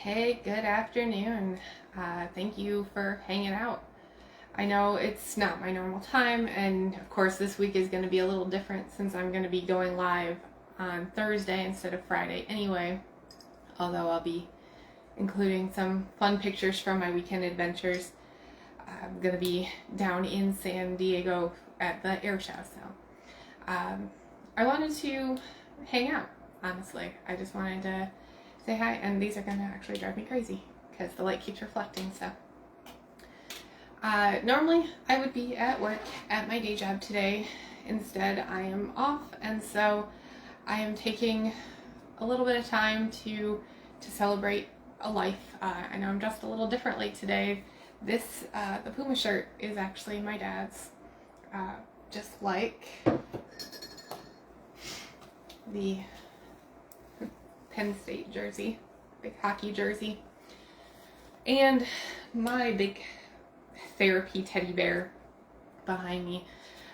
Hey, good afternoon. Thank you for hanging out. I know it's not my normal time, and of course, this week is going to be a little different since I'm going to be going live on Thursday instead of Friday anyway. Although I'll be including some fun pictures from my weekend adventures. I'm going to be down in San Diego at the air show, so I wanted to hang out, honestly. I just wanted to say hi, and these are going to actually drive me crazy because the light keeps reflecting, so. Normally, I would be at work at my day job today. Instead, I am off, and so I am taking a little bit of time to celebrate a life. I know I'm dressed a little differently today. This, the Puma shirt is actually my dad's, just like the Penn State jersey, big hockey jersey, and my big therapy teddy bear behind me.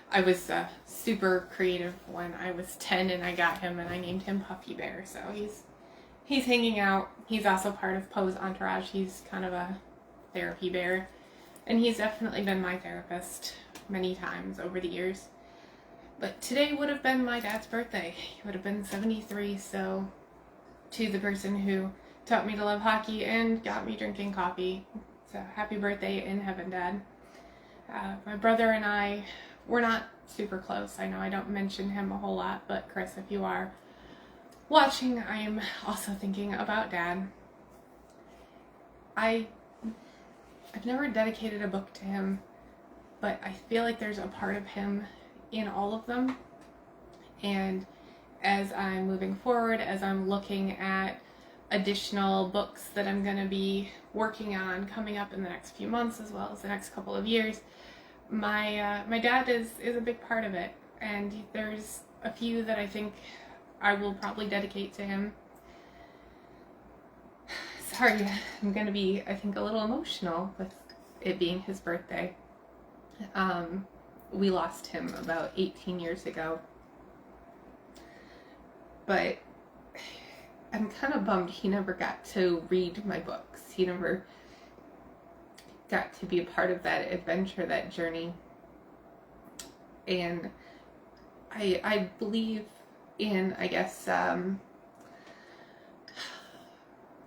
I was super creative when I was 10 and I got him and I named him Puffy Bear, so he's hanging out. He's also part of Poe's entourage. He's kind of a therapy bear, and he's definitely been my therapist many times over the years. But today would have been my dad's birthday. He would have been 73, so to the person who taught me to love hockey and got me drinking coffee, so happy birthday in heaven, Dad. My brother and I, we're not super close. I know I don't mention him a whole lot, but Chris, if you are watching, I am also thinking about Dad. I've never dedicated a book to him, but I feel like there's a part of him in all of them. And as I'm moving forward, as I'm looking at additional books that I'm going to be working on coming up in the next few months as well as the next couple of years, my dad is a big part of it, and there's a few that I think I will probably dedicate to him. Sorry, I'm going to be, I think, a little emotional with it being his birthday. We lost him about 18 years ago. But I'm kind of bummed he never got to read my books. He never got to be a part of that adventure, that journey. And I believe in, I guess, I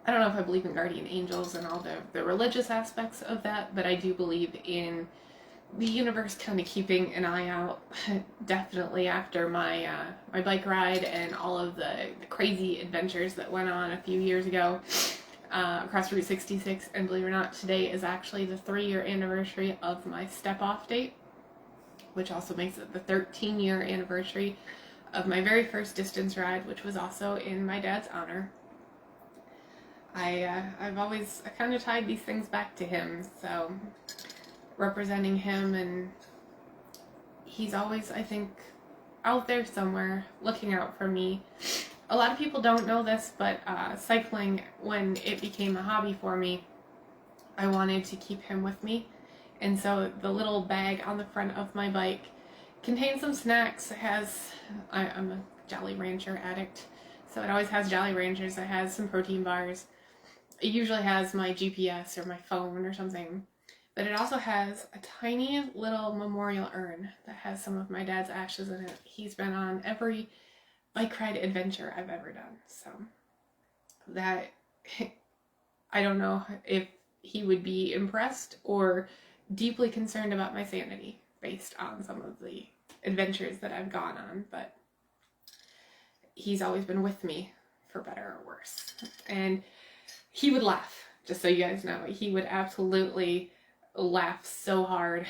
don't know if I believe in guardian angels and all the religious aspects of that, but I do believe in the universe kind of keeping an eye out, definitely after my my bike ride and all of the crazy adventures that went on a few years ago across Route 66. And believe it or not, today is actually the 3-year anniversary of my step-off date, which also makes it the 13-year anniversary of my very first distance ride, which was also in my dad's honor. I've always kind of tied these things back to him, so representing him, and he's always, I think, out there somewhere looking out for me. A lot of people don't know this, but cycling, when it became a hobby for me, I wanted to keep him with me, and so the little bag on the front of my bike contains some snacks. It has, I'm a Jolly Rancher addict, so it always has Jolly Ranchers. It has some protein bars. It usually has my GPS or my phone or something. But it also has a tiny little memorial urn that has some of my dad's ashes in it. He's been on every bike ride adventure I've ever done. So that, I don't know if he would be impressed or deeply concerned about my sanity based on some of the adventures that I've gone on, but he's always been with me, for better or worse. And he would laugh, just so you guys know. He would absolutely laugh so hard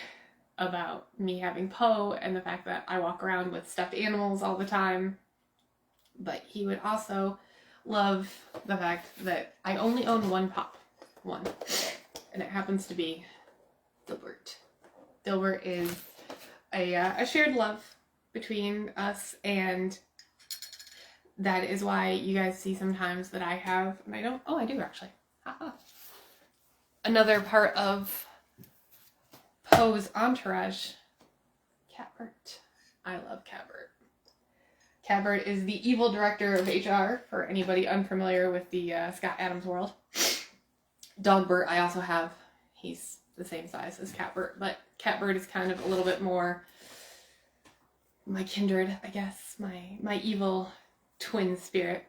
about me having Poe and the fact that I walk around with stuffed animals all the time. But he would also love the fact that I only own one pup. One. And it happens to be Dilbert. Dilbert is a shared love between us, and that is why you guys see sometimes that I have, and I don't, oh, I do actually. Haha. Another part of Poe's entourage, Catbert. I love Catbert. Catbert is the evil director of HR, for anybody unfamiliar with the Scott Adams world. Dog Bert I also have. He's the same size as Cat Bert, but Cat Bert is kind of a little bit more my kindred, I guess, my evil twin spirit.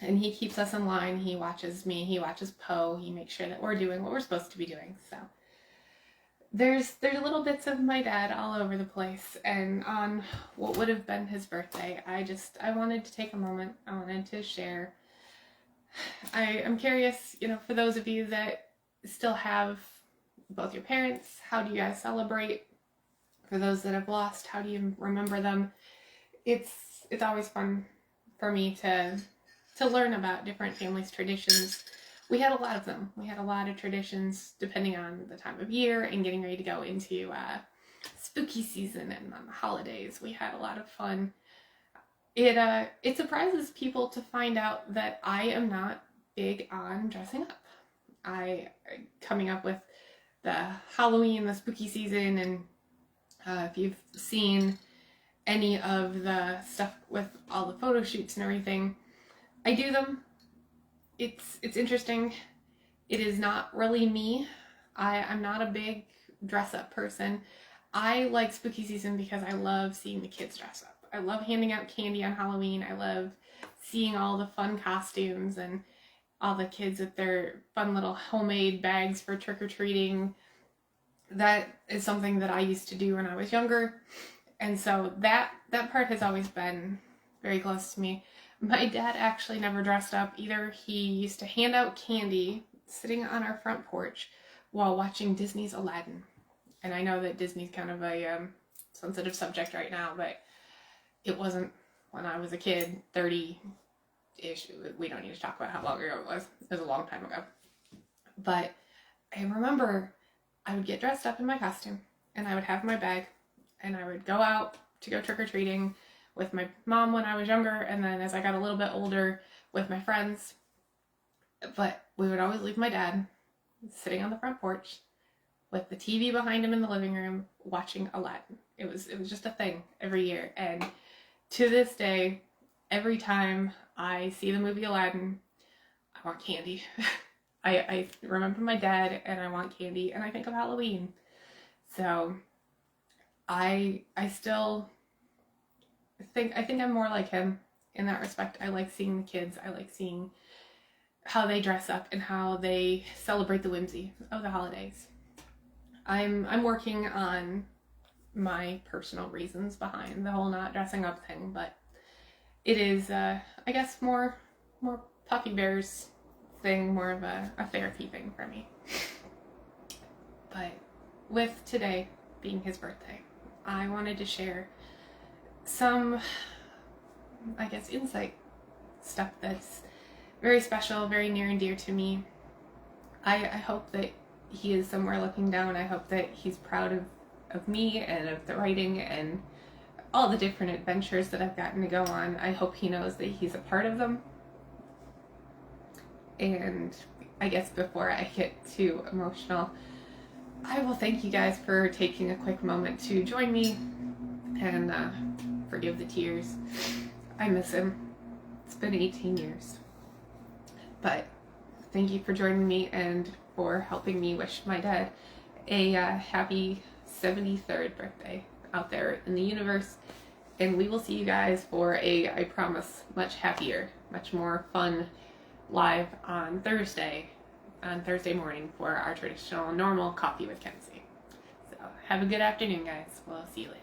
And he keeps us in line. He watches me. He watches Poe. He makes sure that we're doing what we're supposed to be doing. So there's little bits of my dad all over the place. And on what would have been his birthday, I wanted to take a moment. I wanted to share. I'm curious, for those of you that still have both your parents, how do you guys celebrate? For those that have lost, how do you remember them? It's always fun for me to learn about different families' traditions. We had a lot of them. We had a lot of traditions depending on the time of year and getting ready to go into spooky season and on the holidays. We had a lot of fun. It surprises people to find out that I am not big on dressing up. Coming up with the Halloween, the spooky season, and if you've seen any of the stuff with all the photo shoots and everything, I do them. It's interesting. It is not really me. I'm not a big dress up person. I like spooky season because I love seeing the kids dress up. I love handing out candy on Halloween. I love seeing all the fun costumes and all the kids with their fun little homemade bags for trick-or-treating. That is something that I used to do when I was younger. And so that part has always been very close to me. My dad actually never dressed up either. He used to hand out candy sitting on our front porch while watching Disney's Aladdin. And I know that Disney's kind of a sensitive subject right now, but it wasn't when I was a kid, 30-ish. We don't need to talk about how long ago it was. It was a long time ago. But I remember I would get dressed up in my costume, and I would have my bag, and I would go out to go trick-or-treating with my mom when I was younger, and then as I got a little bit older with my friends. But we would always leave my dad sitting on the front porch with the TV behind him in the living room watching Aladdin. It was just a thing every year. And to this day, every time I see the movie Aladdin, I want candy. I remember my dad and I want candy, and I think of Halloween. So I still think I'm more like him in that respect. I like seeing the kids. I like seeing how they dress up and how they celebrate the whimsy of the holidays. I'm working on my personal reasons behind the whole not dressing up thing, but it is I guess more puppy bears thing, more of a therapy thing for me. But with today being his birthday, I wanted to share some, I guess, insight stuff that's very special, very near and dear to me. I hope that he is somewhere looking down. I hope that he's proud of me and of the writing and all the different adventures that I've gotten to go on. I hope he knows that he's a part of them. And I guess before I get too emotional, I will thank you guys for taking a quick moment to join me and forgive the tears. I miss him. It's been 18 years. But thank you for joining me and for helping me wish my dad a happy 73rd birthday out there in the universe. And we will see you guys for I promise, much happier, much more fun live on Thursday morning for our traditional normal coffee with Kenzie. So have a good afternoon, guys. We'll see you later.